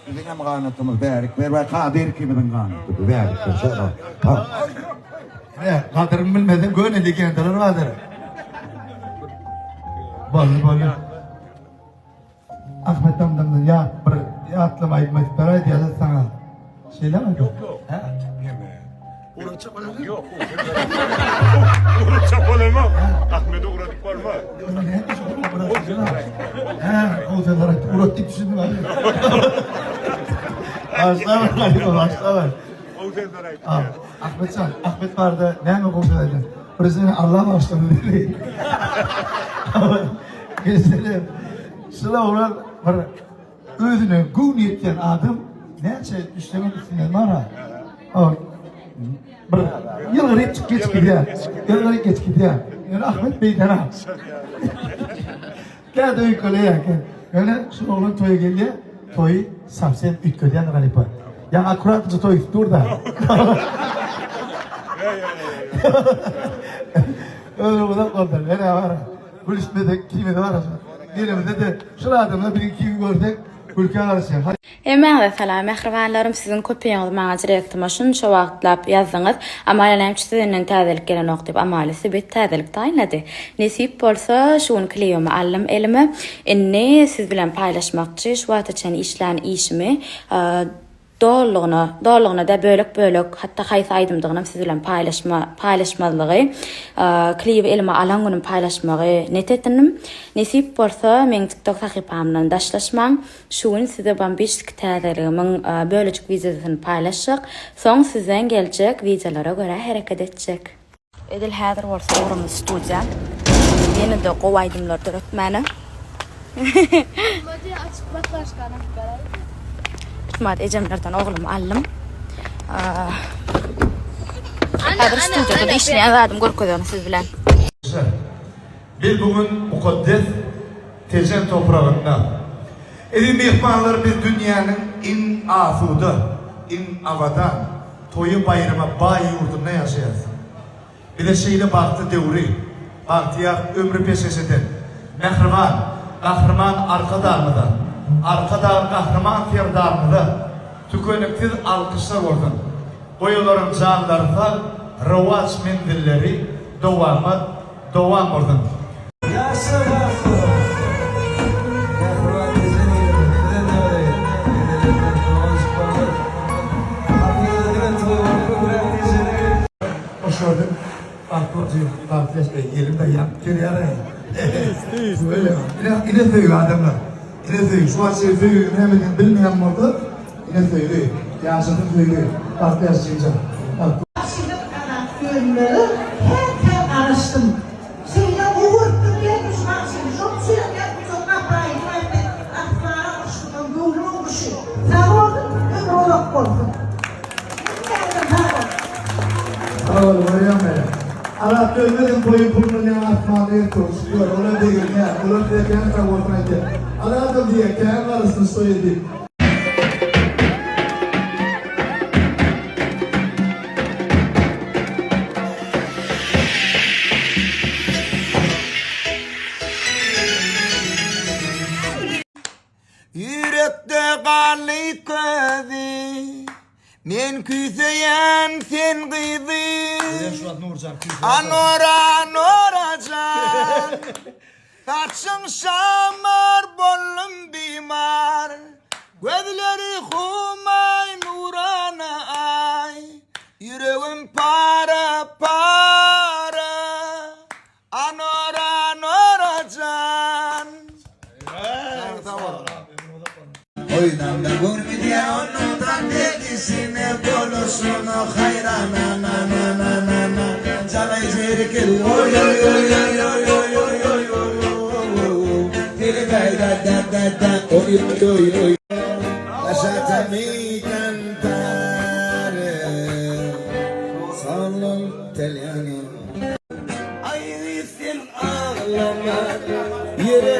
Bizim kanıtımız verik. Ver kadir kiminin kanıtı. Verik. Ne? Kadırımı bilmedim. Göğne diken tırır vardır. Balı. Ahmet amcamdan ya atlamayıp mesperaydı ya da sana. Şeyle mi? Yok. Yok. Uğraşacak olamam. Ahmet'e uğradık var mı? O zaman uğraştık düşündüm abi. Başla. O senden ait. Ahmet vardı. Ne mi konuşacaktın? Burası Allah başladı dedi. Geçelim. Sıla olan var. Özüne gün yetken adam neyse işlemek için var ha. Yılları geç gidiyor. Yani Ahmet Bey'den ha. Geldi yukarıya. Yani şu oğlan toya geliyor. Toyu samsen ütköden galiba. Yani akurat toy dur da. Öyle buradan kaldı. Ne var? Bu listede kimi de var. Yerimizde de şu adamla bir iki gördük. Ülke arası. Merhaba falan, mehribanlarım sizin köpeğiniz bana direktime şunça wagtlap ýazyňyz. Amalyam sizden täzelik gelen okdyp amalysy bet täzelik taýynlady. Nesip bolsa şuny kliýomy allym elime inni siz bilen paýlaşmakçy şu wagtçany işläni işimi doğruluğuna da bölük hatta haýsy aýdymdygyny siz bilen paýlaşmalygy kliýip elime alan günüm paýlaşmagy netetdim. Nesip bolsa men TikTok sahypamdan daşlaşmaň şuny size ben 5 täzeligimiň bölüjik videosyny paýlaşjak. Soň sizden geljek videolara görä hereket etjek. Edil häzir bolsa urumyz studiýa. Ýene de gowaýdymlar öğretmeni. Hadi açık baklaşkanı beraber. Mat ecemlerden oğlum allım. Häzir studiýada işleýän adam görkezýän siz bilen. Biz bugün mukaddes tezen toprağında. Evi mehmanlar biz dünyanın in asuda, in avadan, toyu bayrama bay yurdunda yaşayız. Bir de şeyle baktı devri, baktıya ömrü peseseden, mehriban, kahraman arka darmıdan, arka dar kahraman fiyer darmıda, tükönüksiz alkışlar oradan. Boyuların canlarında ravaç mendilleri devam oradan. Hoş gördük. Arkadaşlar yerimde yaptır ya. Böyle. Yine söylüyor adamlar. Yine söylüyor. Şu an söylüyor. Hemen bilmeyen vardı. Yine söylüyor. Yaşadım söylüyor. Arkadaşlar söyleyeceğim. Şimdi gönülleri hep araştım. Şimdi uğurttum gelmiş maksini. Çok sürekli çok naprayım. Akbara kuştum. Gönlüm kuşu. Sağ oldum. Ömür olarak oldum. Sağ olun. Oraya mı? Allah ölmedim boyu burnunu ne atmalıya konuşuyor. Ona değil ya. Ona değil ya. Allah da diye kendi arasını söyledi. Yürekte kanlı közi, men küseyen sen kızı. Anora can, saçın şamar, bollum bimar, gözleri humay nurana ay, yüreğim para, anora can. Oydan da gurbidiye onundan delisine bolosunu hayrana na Cana izleri kelu oy Dili gayda da oy Lasciatemi cantare Solo italiano Ay dicen ağlama Yere